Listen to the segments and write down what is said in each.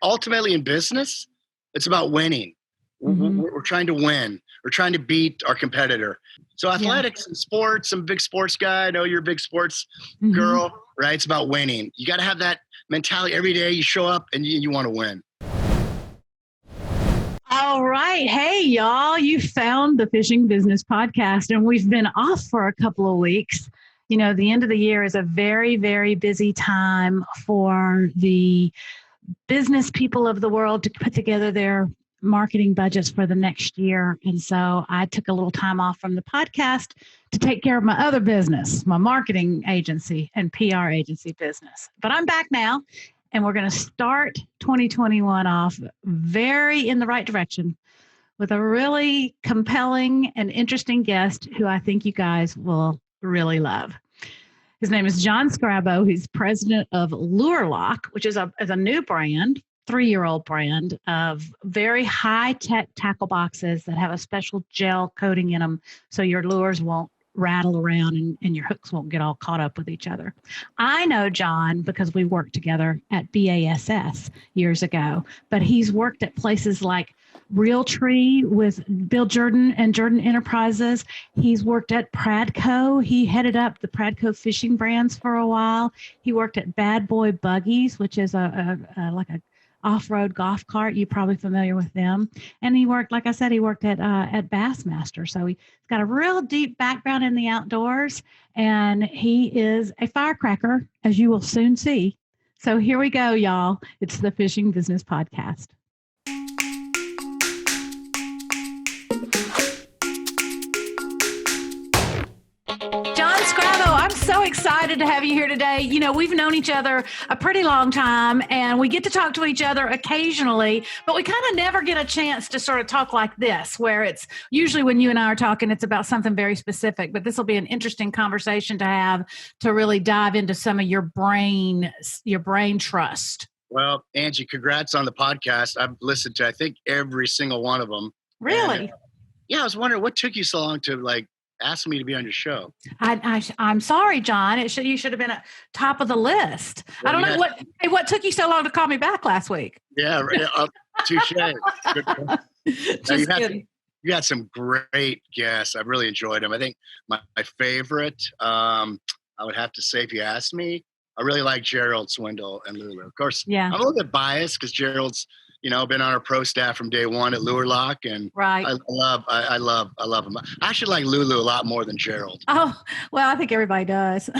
Ultimately in business, it's about winning. Mm-hmm. We're trying to win. We're trying to beat our competitor. So athletics and sports, I'm a big sports guy. I know you're a big sports girl, right? It's about winning. You got to have that mentality every day. You show up and you want to win. All right. Hey, y'all, you found the Fishing Business Podcast, and we've been off for a couple of weeks. You know, the end of the year is a very, very busy time for the business people of the world to put together their marketing budgets for the next year. And so I took a little time off from the podcast to take care of my other business, my marketing agency and PR agency business. But I'm back now, and we're going to start 2021 off very in the right direction with a really compelling and interesting guest who I think you guys will really love. His name is John Skrabo. He's president of Lure Lock, which is a new brand, 3-year-old brand of very high-tech tackle boxes that have a special gel coating in them so your lures won't rattle around and your hooks won't get all caught up with each other. I know John because we worked together at B.A.S.S. years ago, but he's worked at places like Realtree with Bill Jordan and Jordan Enterprises. He's worked at Pradco. He headed up the Pradco fishing brands for a while. He worked at Bad Boy Buggies, which is like a off-road golf cart. You're probably familiar with them. And he worked, like I said, he worked at Bassmaster. So he's got a real deep background in the outdoors, and he is a firecracker, as you will soon see. So here we go, y'all. It's the Fishing Business Podcast. John Skrabo, I'm so excited to have you here today. You know, we've known each other a pretty long time, and we get to talk to each other occasionally, but we kind of never get a chance to sort of talk like this, where it's usually when you and I are talking, it's about something very specific, but this will be an interesting conversation to have to really dive into some of your brain trust. Well, Angie, congrats on the podcast. I've listened to, I think, every single one of them. Really? And, I was wondering what took you so long to ask me to be on your show. I'm sorry, John. You should have been at top of the list. Well, I don't know what took you so long to call me back last week. Yeah, touche. You had some great guests. I really enjoyed them. I think my favorite, I would have to say, if you asked me, I really like Gerald Swindle and Lulu. Of course, I'm a little bit biased because Gerald's, been on our pro staff from day one at Lure Lock, and right. I love him. I actually like Lulu a lot more than Gerald. Oh, well, I think everybody does.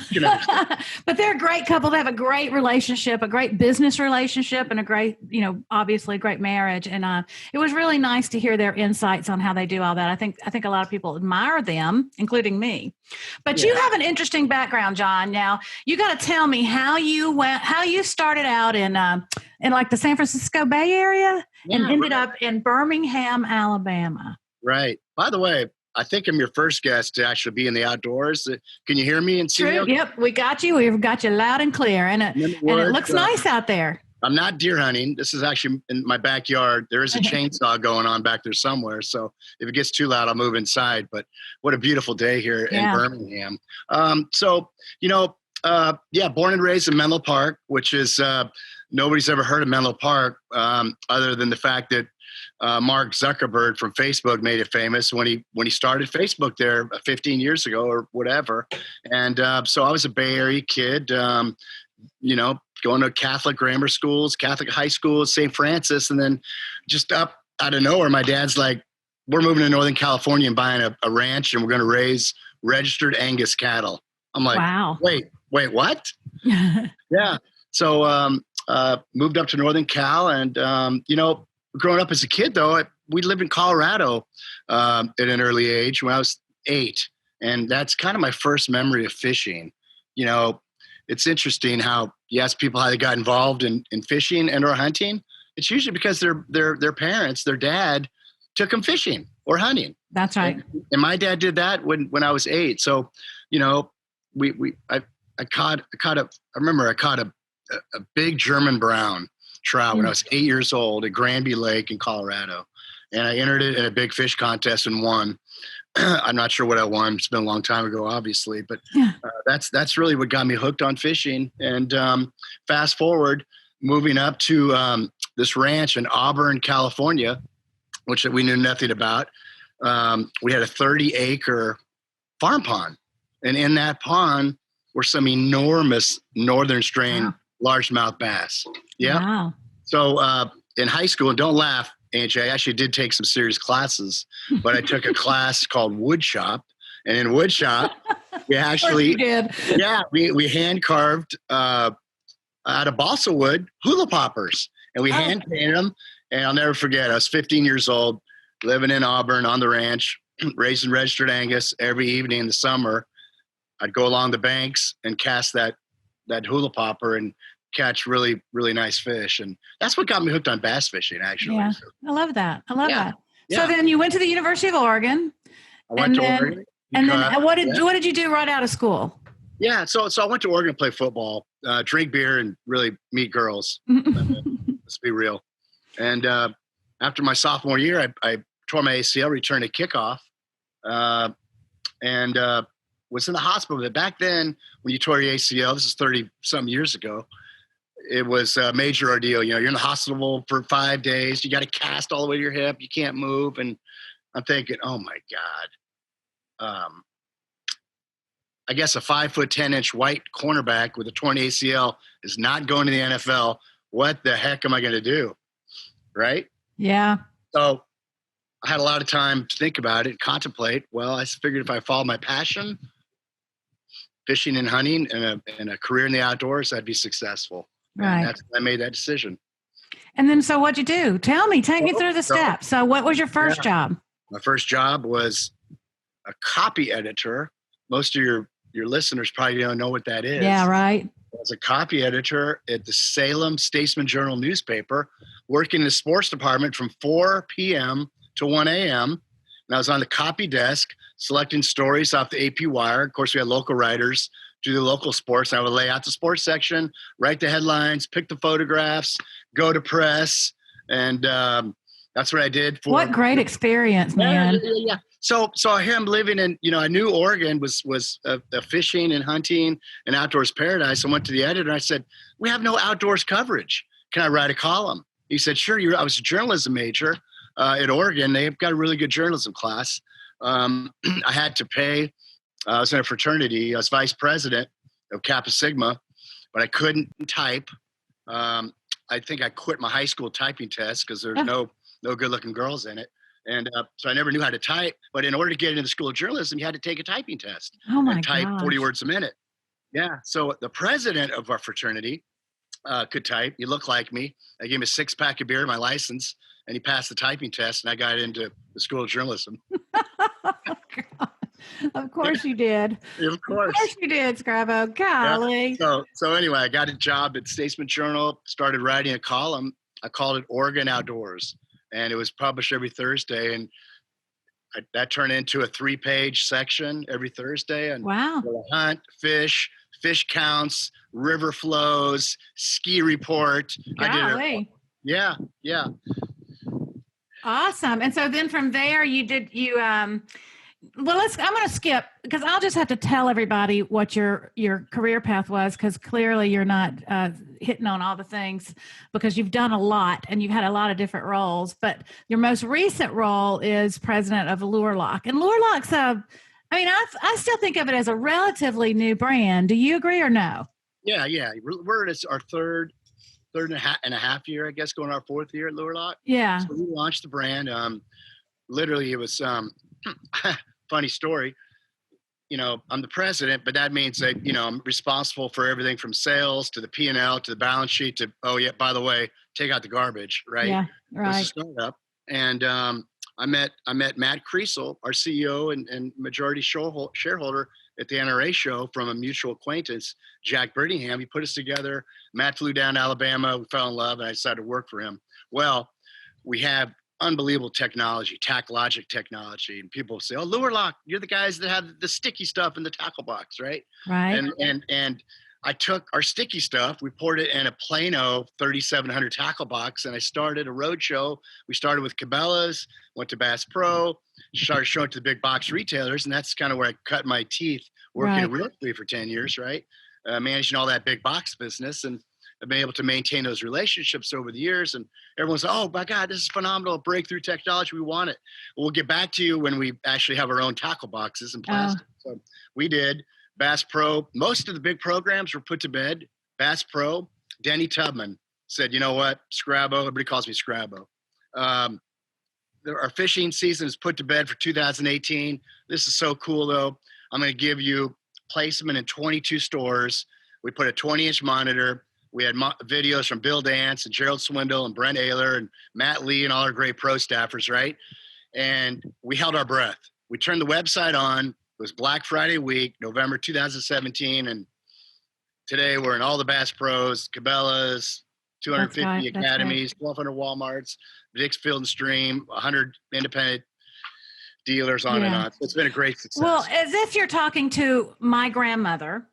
But they're a great couple. They have a great relationship, a great business relationship, and a great, obviously a great marriage. And it was really nice to hear their insights on how they do all that. I think a lot of people admire them, including me. But you have an interesting background, John. Now you got to tell me how you started out in like the San Francisco Bay Area and ended up in Birmingham, Alabama. Right. By the way, I think I'm your first guest to actually be in the outdoors. Can you hear me and see me? Okay? Yep, we got you. We've got you loud and clear, and it looks nice out there. I'm not deer hunting. This is actually in my backyard. There is a chainsaw going on back there somewhere. So if it gets too loud, I'll move inside. But what a beautiful day here in Birmingham. Born and raised in Menlo Park, which is nobody's ever heard of Menlo Park other than the fact that Mark Zuckerberg from Facebook made it famous when he started Facebook there 15 years ago or whatever. And so I was a Bay Area kid, going to Catholic grammar schools, Catholic high schools, St. Francis, and then just up out of nowhere, my dad's like, we're moving to Northern California and buying a ranch, and we're going to raise registered Angus cattle. I'm like, wow. Wait, what? Yeah. So moved up to Northern Cal, and, growing up as a kid, though, we lived in Colorado at an early age when I was 8. And that's kind of my first memory of fishing. It's interesting how you ask people how they got involved in fishing and or hunting. It's usually because their parents, their dad, took them fishing or hunting. That's right. And my dad did that when I was 8. So, I caught a big German brown trout when I was 8 years old at Granby Lake in Colorado. And I entered it in a big fish contest and won. I'm not sure what I won. It's been a long time ago, obviously, but that's really what got me hooked on fishing. And fast forward, moving up to this ranch in Auburn, California, which we knew nothing about. We had a 30-acre farm pond. And in that pond were some enormous northern strain largemouth bass. Yeah. Wow. So in high school, and don't laugh, AJ, I actually did take some serious classes, but I took a class called wood shop. And in wood shop, we actually did. Yeah, we hand carved out of balsa wood hula poppers, and we hand painted them. And I'll never forget, I was 15 years old, living in Auburn on the ranch, raising registered Angus. Every evening in the summer, I'd go along the banks and cast that hula popper and catch really, really nice fish. And that's what got me hooked on bass fishing, actually. Yeah, I love that. Yeah. So then you went to the University of Oregon. I went to Oregon. And then what did you do right out of school? Yeah, so I went to Oregon to play football, drink beer, and really meet girls. Let's be real. And after my sophomore year, I tore my ACL, returned to kickoff, and was in the hospital. But back then, when you tore your ACL, this is 30-some years ago, it was a major ordeal. You know, you're in the hospital for 5 days. You got a cast all the way to your hip. You can't move. And I'm thinking, oh, my God. I guess a 5'10" white cornerback with a torn ACL is not going to the NFL. What the heck am I going to do? Right? Yeah. So I had a lot of time to think about it, contemplate. Well, I figured if I followed my passion, fishing and hunting, and a career in the outdoors, I'd be successful. Right. And I made that decision. And then, so what'd you do? Tell me, take me through the steps. So what was your first job? My first job was a copy editor. Most of your listeners probably don't know what that is. Yeah, right. I was a copy editor at the Salem Statesman Journal newspaper, working in the sports department from 4 p.m. to 1 a.m. And I was on the copy desk, selecting stories off the AP Wire. Of course, we had local writers do the local sports. And I would lay out the sports section, write the headlines, pick the photographs, go to press. And that's what I did. What great experience, man. Yeah. So here I'm living in, I knew Oregon was a fishing and hunting and outdoors paradise. I went to the editor and I said, we have no outdoors coverage. Can I write a column? He said, sure. I was a journalism major at Oregon. They've got a really good journalism class. I had to pay. I was in a fraternity. I was vice president of Kappa Sigma, but I couldn't type. I think I quit my high school typing test because there's no good-looking girls in it. And so I never knew how to type. But in order to get into the School of Journalism, you had to take a typing test. Oh, my and type gosh. 40 words a minute. Yeah. So the president of our fraternity could type. He looked like me. I gave him a 6-pack of beer, my license, and he passed the typing test, and I got into the School of Journalism. Of course you did. Of course. Of course you did, Skrabo. Golly. Yeah. So anyway, I got a job at Statesman Journal, started writing a column. I called it Oregon Outdoors, and it was published every Thursday. And that turned into a 3-page section every Thursday. And wow. Hunt, fish counts, river flows, ski report. Golly. I did it. Yeah. Awesome. And so then from there I'm going to skip because I'll just have to tell everybody what your career path was, because clearly you're not hitting on all the things because you've done a lot and you've had a lot of different roles. But your most recent role is president of Lure Lock. And Lure Lock's I still think of it as a relatively new brand. Do you agree or no? Yeah. We're in our third and a half year, I guess, going our 4th year at Lure Lock. Yeah. So we launched the brand. Literally, it was funny story. I'm the president, but that means that, I'm responsible for everything from sales to the P&L to the balance sheet to, oh, yeah, by the way, take out the garbage, right? Yeah, right. It's a startup. And I met Matt Creasel, our CEO and majority shareholder at the NRA show from a mutual acquaintance, Jack Birmingham. He put us together. Matt flew down to Alabama. We fell in love, and I decided to work for him. Well, we have unbelievable technology, TackLogic technology. And people say, oh, Lure Lock, you're the guys that have the sticky stuff in the tackle box, right? Right. And I took our sticky stuff, we poured it in a Plano 3,700 tackle box, and I started a road show. We started with Cabela's, went to Bass Pro, started showing it to the big box retailers, and that's kind of where I cut my teeth working at Realtree for 10 years, right? Managing all that big box business. And I've been able to maintain those relationships over the years. And everyone's, oh my God, this is phenomenal, breakthrough technology. We want it. We'll get back to you when we actually have our own tackle boxes and plastic. So we did. Bass Pro, most of the big programs were put to bed. Bass Pro, Denny Tubman said, you know what, Skrabo, everybody calls me Skrabo. Our fishing season is put to bed for 2018. This is so cool, though. I'm going to give you placement in 22 stores. We put a 20-inch monitor. We had videos from Bill Dance and Gerald Swindle and Brent Ayler and Matt Lee and all our great pro staffers, right? And we held our breath. We turned the website on. It was Black Friday week, November 2017. And today we're in all the Bass Pros, Cabela's, 250 academies, 1,200 Walmarts, Dick's Field and Stream, 100 independent dealers, on and on. So it's been a great success. Well, as if you're talking to my grandmother,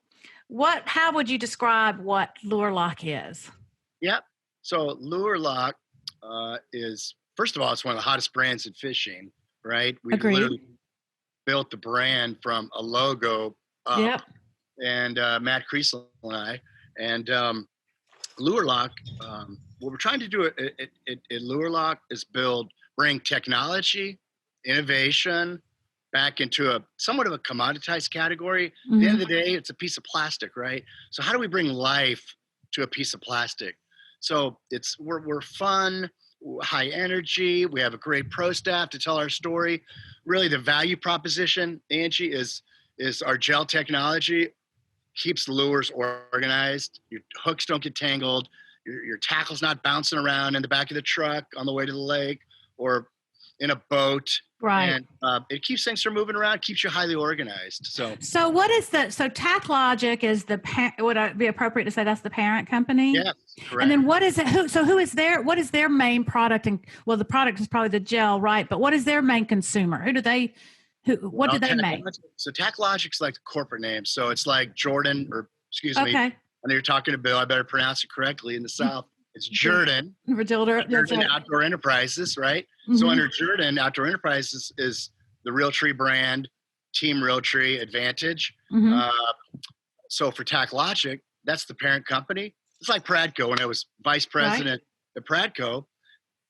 how would you describe what Lure Lock is? Yep. So Lure Lock is, first of all, it's one of the hottest brands in fishing, right? We literally built the brand from a logo up. Yep. And Matt Creasel and I. And Lure Lock, what we're trying to do at Lure Lock is bring technology, innovation back into somewhat of a commoditized category. Mm-hmm. At the end of the day, it's a piece of plastic, right? So how do we bring life to a piece of plastic? So we're fun, high energy. We have a great pro staff to tell our story. Really, the value proposition, Angie, is our gel technology. Keeps the lures organized. Your hooks don't get tangled. Your tackle's not bouncing around in the back of the truck on the way to the lake or in a boat. Right. And it keeps things from moving around, keeps you highly organized. So what is so TacLogic is would it be appropriate to say that's the parent company? Yes, correct. And then what is it? What is their main product? And well, the product is probably the gel, right? But what is their main consumer? What do they make? So TacLogic's like the corporate name. So it's like Jordan, or excuse me. Okay. I know you're talking to Bill. I better pronounce it correctly in the South. It's Jordan. Jordan Outdoor Enterprises, right? Mm-hmm. So under Jordan Outdoor Enterprises is the Realtree brand, Team Realtree Advantage. Mm-hmm. So for TacLogic, that's the parent company. It's like Pradco. When I was vice president at Pradco,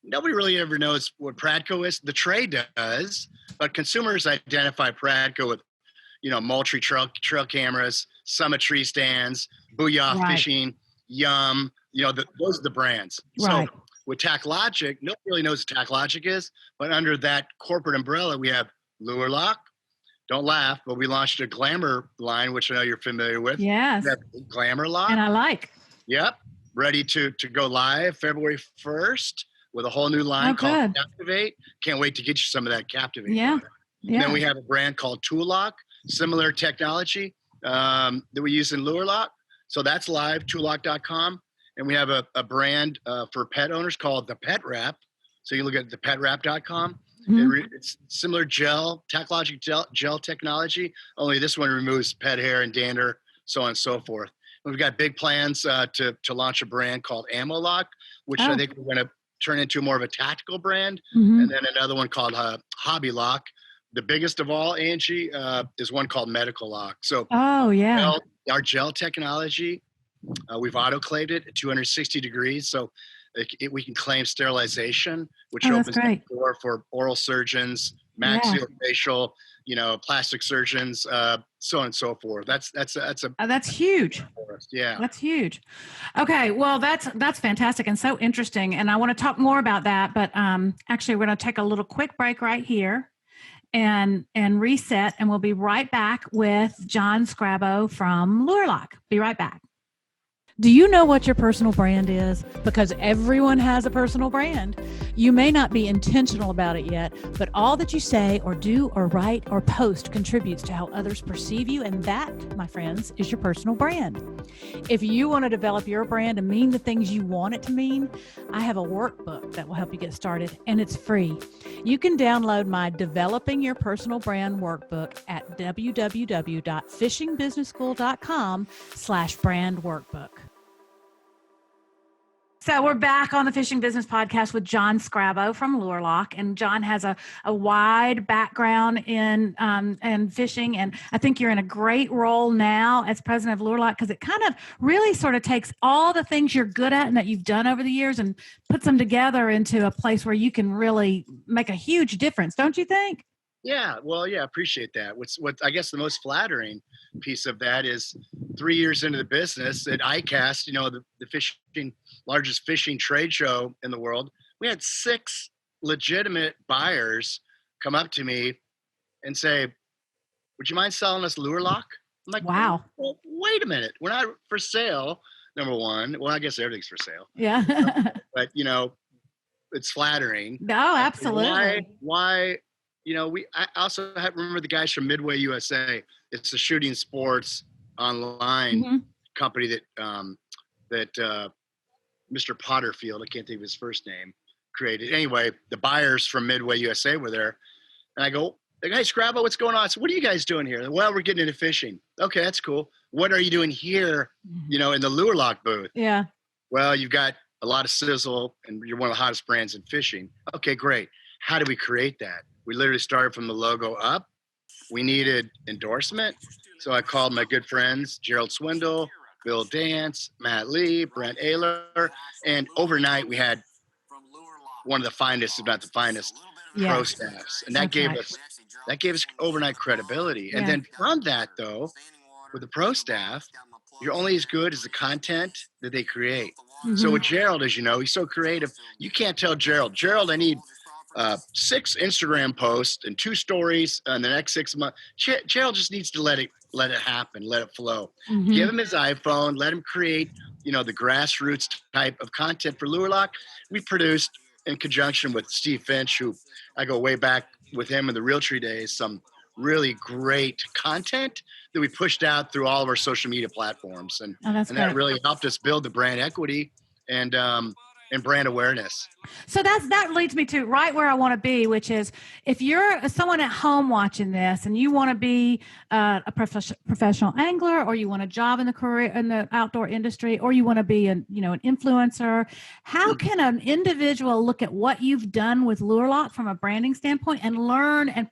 nobody really ever knows what Pradco is. The trade does, but consumers identify Pradco with, Moultrie trail cameras, Summit tree stands, Booyah Fishing, Yum. Those are the brands. Right. So with TacLogic, nobody really knows what TacLogic is, but under that corporate umbrella, we have Lure Lock. Don't laugh, but we launched a Glamour line, which I know you're familiar with. Yes. Glamour Lock. And I like. Yep. Ready to go live February 1st with a whole new line called Captivate. Can't wait to get you some of that Captivate. Yeah. And then we have a brand called Tool Lock, similar technology that we use in Lure Lock. So that's live, toollock.com. And we have a brand for pet owners called the Pet Wrap. So you look at thepetwrap.com. Mm-hmm. It's similar TacLogic gel technology, only this one removes pet hair and dander, so on and so forth. And we've got big plans to launch a brand called Ammo Lock, which I think we're going to turn into more of a tactical brand. Mm-hmm. And then another one called Hobby Lock. The biggest of all, Angie, is one called Medical Lock. So our gel technology, we've autoclaved it at 260 degrees. So we can claim sterilization, which opens the door for oral surgeons, maxillofacial, plastic surgeons, so on and so forth. That's huge. Yeah. That's huge. Okay. Well, that's fantastic and so interesting. And I want to talk more about that, but actually we're going to take a little quick break right here and reset, and we'll be right back with John Skrabo from Lure Lock. Be right back. Do you know what your personal brand is? Because everyone has a personal brand. You may not be intentional about it yet, but all that you say or do or write or post contributes to how others perceive you. And that, my friends, is your personal brand. If you want to develop your brand to mean the things you want it to mean, I have a workbook that will help you get started, and it's free. You can download my Developing Your Personal Brand workbook at www.fishingbusinessschool.com/brand workbook. So we're back on the Fishing Business Podcast with John Skrabo from Lure Lock, and John has a wide background in fishing, and I think you're in a great role now as president of Lure Lock because it kind of really sort of takes all the things you're good at and that you've done over the years and puts them together into a place where you can really make a huge difference, don't you think? Yeah, well, yeah, appreciate that. What I guess the most flattering piece of that is 3 years into the business at ICAST, the largest fishing trade show in the world, we had 6 legitimate buyers come up to me and say, "Would you mind selling us Lure Lock?" I'm like, wow. Well, wait a minute, we're not for sale. Number one, well, I guess everything's for sale. Yeah, but it's flattering. No, absolutely. Why? I also remember the guys from Midway USA. It's a shooting sports online company that Mr. Potterfield, I can't think of his first name, created. Anyway, the buyers from Midway USA were there. And I go, "Hey, Skrabo, what's going on?" So, "What are you guys doing here?" "Well, we're getting into fishing." "Okay, that's cool. What are you doing here, in the Lure Lock booth?" Yeah. "Well, you've got a lot of sizzle and you're one of the hottest brands in fishing." "Okay, great. How do we create that?" We literally started from the logo up. We needed endorsement. So I called my good friends, Gerald Swindle, Bill Dance, Matt Lee, Brent Ayler. And overnight we had one of the finest, if not the finest, pro staffs. And that gave us overnight credibility. And then from that, though, with the pro staff, you're only as good as the content that they create. So with Gerald, as you know, he's so creative. You can't tell Gerald, "Gerald, I need 6 Instagram posts and 2 stories in the next 6 months." Gerald just needs to let it happen, let it flow. Give him his iPhone, let him create, the grassroots type of content for Lure Lock. We produced, in conjunction with Steve Finch, who I go way back with him in the Realtree days, some really great content that we pushed out through all of our social media platforms. And that really helped us build the brand equity and brand awareness. So that leads me to right where I want to be, which is if you're someone at home watching this and you want to be a professional angler, or you want a job in the outdoor industry, or you want to be an influencer, how can an individual look at what you've done with Lure Lock from a branding standpoint and learn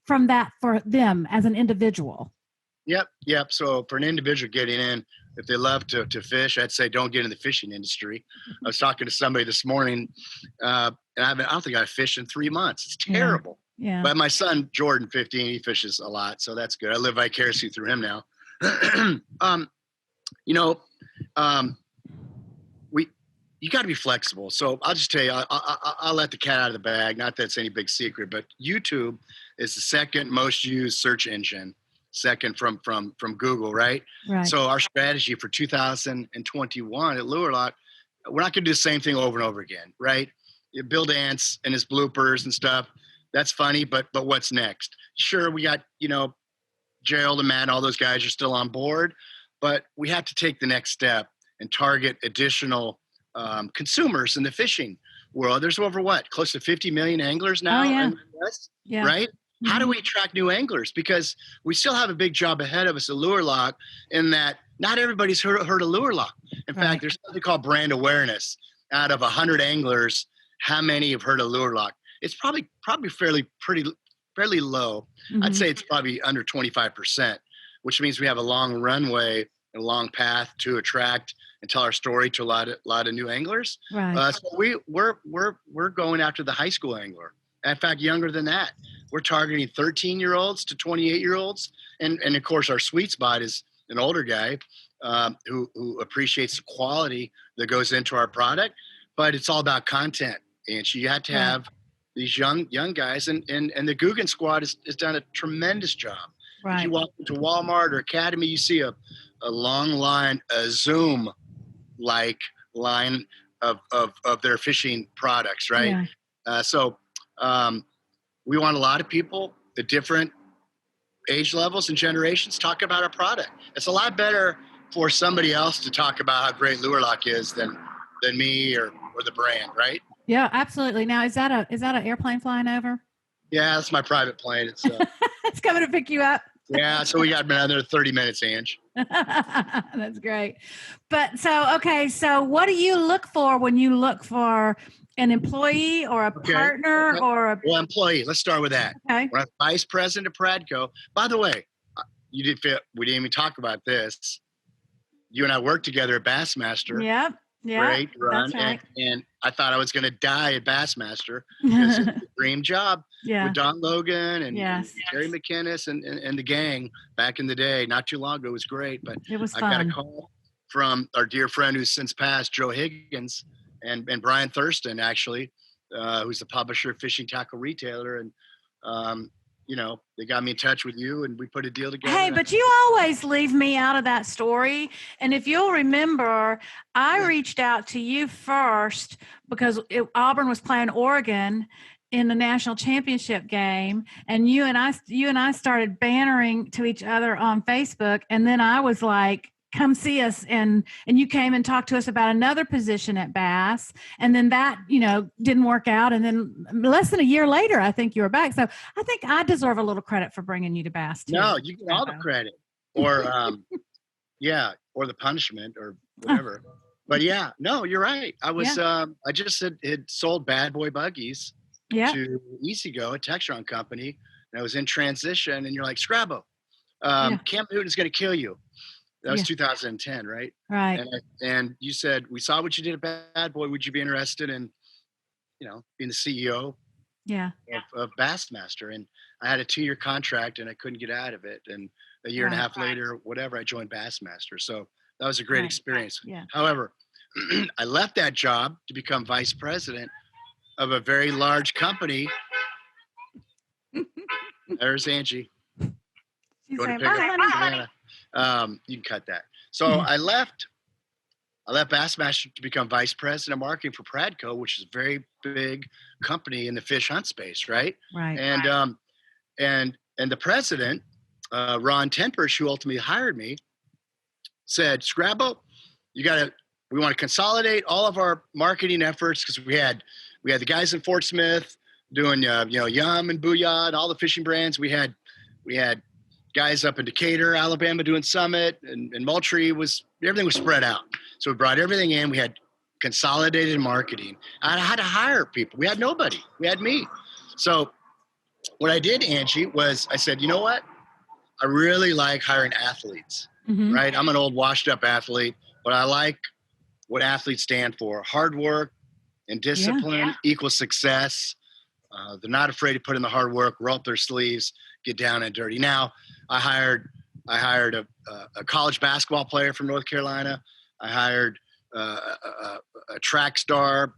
from that for them as an individual? Yep. So for an individual getting in, if they love to fish, I'd say don't get in the fishing industry. I was talking to somebody this morning, and I don't think I've fished in 3 months. It's terrible. Yeah. But my son, Jordan, 15, he fishes a lot, so that's good. I live vicariously through him now. You got to be flexible. So I'll just tell you, I'll let the cat out of the bag. Not that it's any big secret, but YouTube is the second most used search engine, second from Google, right? So our strategy for 2021 at Lure Lock, we're not going to do the same thing over and over again, right? Bill Dance and his bloopers and stuff, that's funny, but what's next? Sure, we got, Gerald and Matt and all those guys are still on board, but we have to take the next step and target additional consumers in the fishing world. There's over close to 50 million anglers now in the US, right? How do we attract new anglers? Because we still have a big job ahead of us at Lure Lock in that not everybody's heard of Lure Lock. In fact, there's something called brand awareness. Out of 100 anglers, how many have heard of Lure Lock? It's probably fairly low. I'd say it's probably under 25%, which means we have a long runway and a long path to attract and tell our story to a lot of new anglers. So we're going after the high school angler. In fact, younger than that. We're targeting 13-year-olds to 28-year-olds. And of course, our sweet spot is an older guy who appreciates the quality that goes into our product. But it's all about content. And so you have to have these young guys. And the Guggen Squad has done a tremendous job. If you walk into Walmart or Academy, you see a long line, a Zoom-like line of their fishing products, right? We want a lot of people at different age levels and generations talk about our product. It's a lot better for somebody else to talk about how great Lure Lock is than me or the brand, right? Yeah, absolutely. Now, is that an airplane flying over? Yeah, that's my private plane. It's it's coming to pick you up. Yeah, so we got another 30 minutes, Ange. That's great. But so what do you look for when you look for an employee or a partner or a employee? Let's start with that. Okay. When I was vice president of Pradco, by the way, we didn't even talk about this. You and I worked together at Bassmaster. Yep. Yeah. Great run. That's right. And I thought I was going to die at Bassmaster because it's a dream job with Don Logan and Terry McInnes and the gang back in the day. Not too long ago. It was great. But it was fun. I got a call from our dear friend who's since passed, Joe Higgins, and Brian Thurston, actually, who's the publisher of Fishing Tackle Retailer. And, they got me in touch with you and we put a deal together. Hey, but you always leave me out of that story. And if you'll remember, I reached out to you first because Auburn was playing Oregon in the national championship game. And you and I started bannering to each other on Facebook. And then I was like, come see us. And you came and talked to us about another position at B.A.S.S. And then that, didn't work out. And then less than a year later, I think you were back. So I think I deserve a little credit for bringing you to B.A.S.S. too. No, you get all the credit or, or the punishment or whatever. But yeah, no, you're right. I was, I just had sold Bad Boy Buggies to Easy Go, a Textron company. And I was in transition and you're like, Skrabo, Cam Newton's going to kill you. That was 2010, right? Right. And you said, we saw what you did at Bad Boy. Would you be interested in, being the CEO of Bassmaster? And I had a 2-year contract and I couldn't get out of it. And a year and a half later, whatever, I joined Bassmaster. So that was a great experience. Yeah. However, I left that job to become vice president of a very large company. There's Angie. She's Going saying, to pick bye, up honey. Savannah. You can cut that. So I left Bassmaster to become vice president of marketing for Pradco, which is a very big company in the fish hunt space, right? Right. And the president, Ron Tenpersh, who ultimately hired me, said, Skrabo, we want to consolidate all of our marketing efforts because we had the guys in Fort Smith doing Yum and Booyah and all the fishing brands. We had guys up in Decatur, Alabama doing Summit, and Moultrie everything was spread out. So we brought everything in. We had consolidated marketing. I had to hire people. We had nobody. We had me. So what I did, Angie, was I said, you know what? I really like hiring athletes, right? I'm an old washed up athlete, but I like what athletes stand for. Hard work and discipline equals success. They're not afraid to put in the hard work, roll up their sleeves, get down and dirty. Now, I hired a college basketball player from North Carolina. I hired a track star,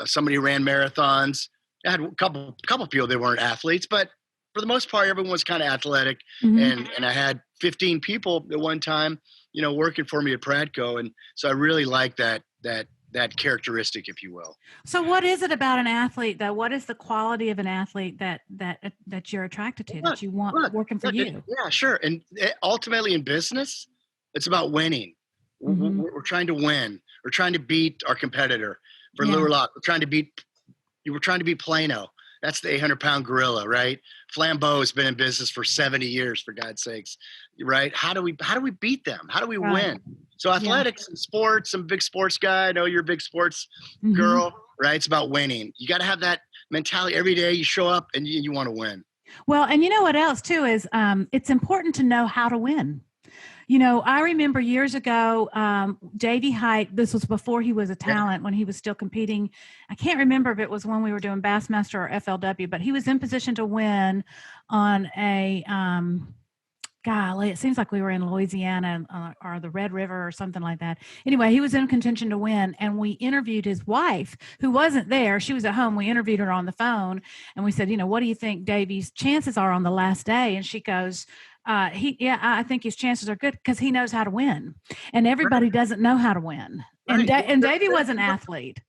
somebody who ran marathons. I had a couple people that weren't athletes, but for the most part, everyone was kind of athletic. And I had 15 people at one time, working for me at Pradco, and so I really like that characteristic, if you will. So what is it about an athlete though? What is the quality of an athlete that you're attracted to, that you want working for you? Yeah, sure. And ultimately in business, it's about winning. We're trying to win. We're trying to beat our competitor. For Lure Lock, we're trying to beat Plano. That's the 800-pound gorilla, right? Flambeau has been in business for 70 years, for God's sakes, right? How do we beat them? How do we win? So athletics and sports, I'm a big sports guy. I know you're a big sports girl, right? It's about winning. You got to have that mentality every day. You show up and you want to win. Well, and you know what else too is it's important to know how to win. I remember years ago, Davey Height, this was before he was a talent, when he was still competing. I can't remember if it was when we were doing Bassmaster or FLW, but he was in position to win on a, golly, it seems like we were in Louisiana or the Red River or something like that. Anyway, he was in contention to win, and we interviewed his wife, who wasn't there. She was at home. We interviewed her on the phone, and we said, what do you think Davey's chances are on the last day? And she goes, I think his chances are good because he knows how to win, and everybody doesn't know how to win. And Davey was an athlete.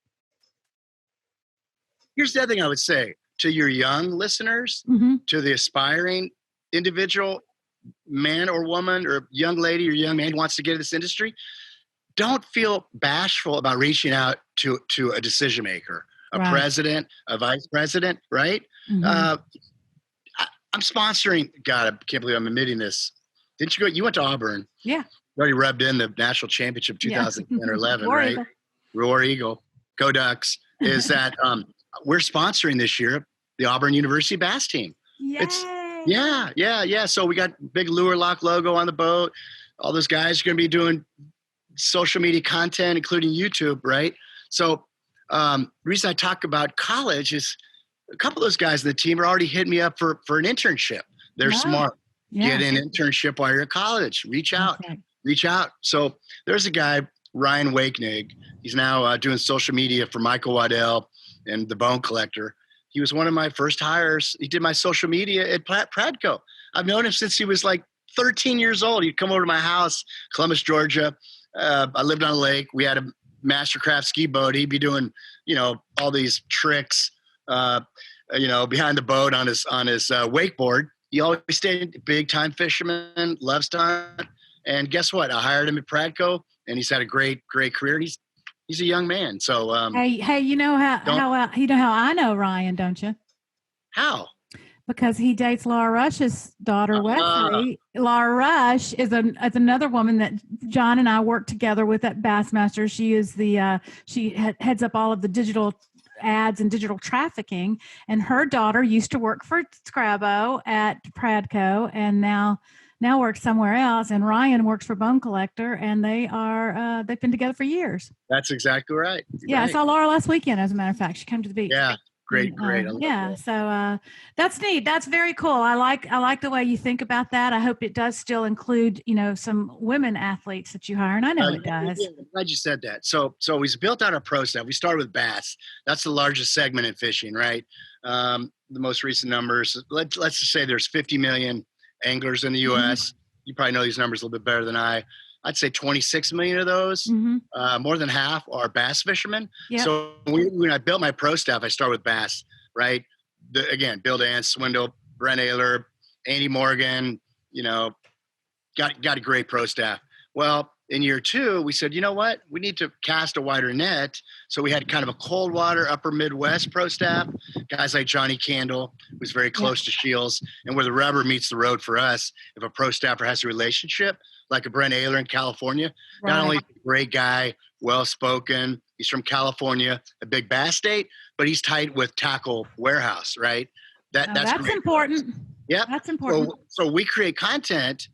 Here's the other thing I would say to your young listeners, to the aspiring individual, man or woman or young lady or young man who wants to get into this industry, don't feel bashful about reaching out to a decision maker, a president, a vice president, right? I'm sponsoring. God, I can't believe I'm admitting this. Didn't you go? You went to Auburn. Yeah. You already rubbed in the national championship 2010 or 11, War right? Eagle. War Eagle. Go Ducks. Is that we're sponsoring this year the Auburn University bass team. Yay. Yeah. So we got big Lure Lock logo on the boat. All those guys are going to be doing social media content, including YouTube, right? So the reason I talk about college is a couple of those guys in the team are already hitting me up for an internship. They're smart. Yeah. Get an internship while you're at college. Reach out. Okay. Reach out. So there's a guy, Ryan Wakenig. He's now doing social media for Michael Waddell and the Bone Collector. He was one of my first hires. He did my social media at Pradco. I've known him since he was like 13 years old. He'd come over to my house, Columbus, Georgia. I lived on a lake. We had a Mastercraft ski boat. He'd be doing, all these tricks, behind the boat on his wakeboard. He always stayed big time fisherman, loves to hunt. And guess what? I hired him at Pradco, and he's had a great career. He's a young man. So hey, you know how I know Ryan, don't you? How? Because he dates Laura Rush's daughter, Wesley. Laura Rush is another woman that John and I work together with at Bassmaster. She is she heads up all of the digital ads and digital trafficking, and her daughter used to work for Skrabo at Pradco, and now works somewhere else. And Ryan works for Bone Collector, and they've been together for years. That's exactly right. Yeah, right. I saw Laura last weekend, as a matter of fact. She came to the beach. Yeah. Great. Yeah. So that's neat. That's very cool. I like the way you think about that. I hope it does still include, some women athletes that you hire. And I know it does. Yeah, I'm glad you said that. So we built out our pro staff. We started with bass. That's the largest segment in fishing, right? The most recent numbers, let's just say there's 50 million anglers in the U.S. Mm-hmm. You probably know these numbers a little bit better than I'd say 26 million of those, mm-hmm. More than half are bass fishermen. Yep. So when I built my pro staff, I started with bass, right? Again, Bill Dance, Swindle, Brent Ayler, Andy Morgan, got a great pro staff. Well, in year 2, we said, you know what? We need to cast a wider net. So we had kind of a cold water, upper Midwest pro staff, guys like Johnny Candle, who's very close to Shields, and where the rubber meets the road for us, if a pro staffer has a relationship, like a Brent Ayler in California, not only a great guy, well-spoken, he's from California, a big bass state, but he's tight with Tackle Warehouse, right? That's important. Yeah, that's important. So we create content,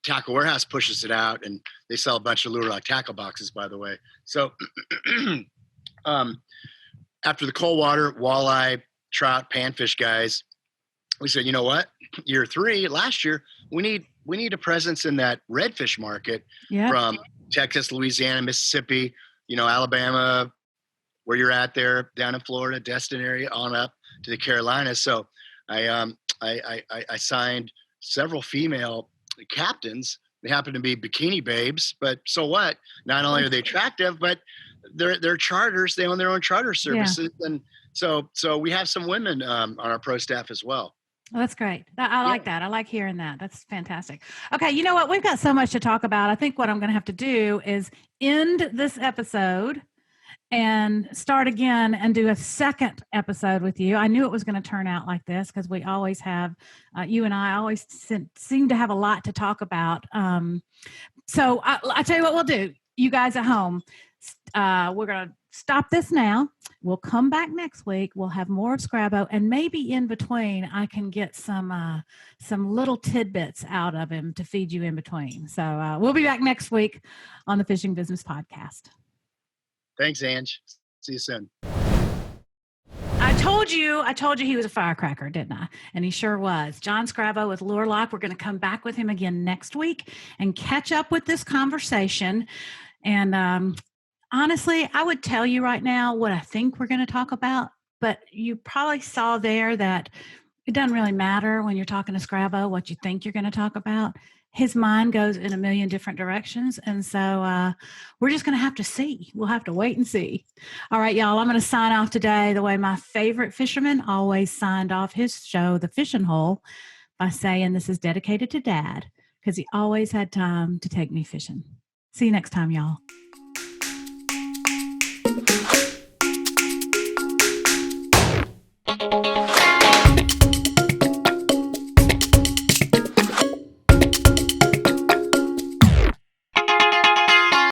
Tackle Warehouse pushes it out, and they sell a bunch of Lure Lock tackle boxes, by the way. So after the cold water, walleye, trout, panfish guys, we said, you know what? Year 3, last year, we need a presence in that redfish market from Texas, Louisiana, Mississippi, Alabama, where you're at there, down in Florida, Destin area, on up to the Carolinas. So I signed several female captains. They happen to be bikini babes, but so what? Not only are they attractive, but they're charters. They own their own charter services, and so we have some women on our pro staff as well. Well, that's great. I like that. I like hearing that. That's fantastic. Okay, you know what? We've got so much to talk about. I think what I'm going to have to do is end this episode and start again and do a second episode with you. I knew it was going to turn out like this because we always have, you and I always seem to have a lot to talk about. So I tell you what we'll do. You guys at home, we're going to stop this now. We'll come back next week. We'll have more of Skrabo, and maybe in between I can get some little tidbits out of him to feed you in between. So we'll be back next week on the Fishing Business Podcast. Thanks, Ange. See you soon. I told you he was a firecracker, didn't I? And he sure was. John Skrabo with Lure Lock. We're going to come back with him again next week and catch up with this conversation. And honestly, I would tell you right now what I think we're going to talk about, but you probably saw there that it doesn't really matter when you're talking to Skrabo what you think you're going to talk about. His mind goes in a million different directions. And so we're just going to have to see. We'll have to wait and see. All right, y'all, I'm going to sign off today the way my favorite fisherman always signed off his show, The Fishing Hole, by saying this is dedicated to Dad because he always had time to take me fishing. See you next time, y'all.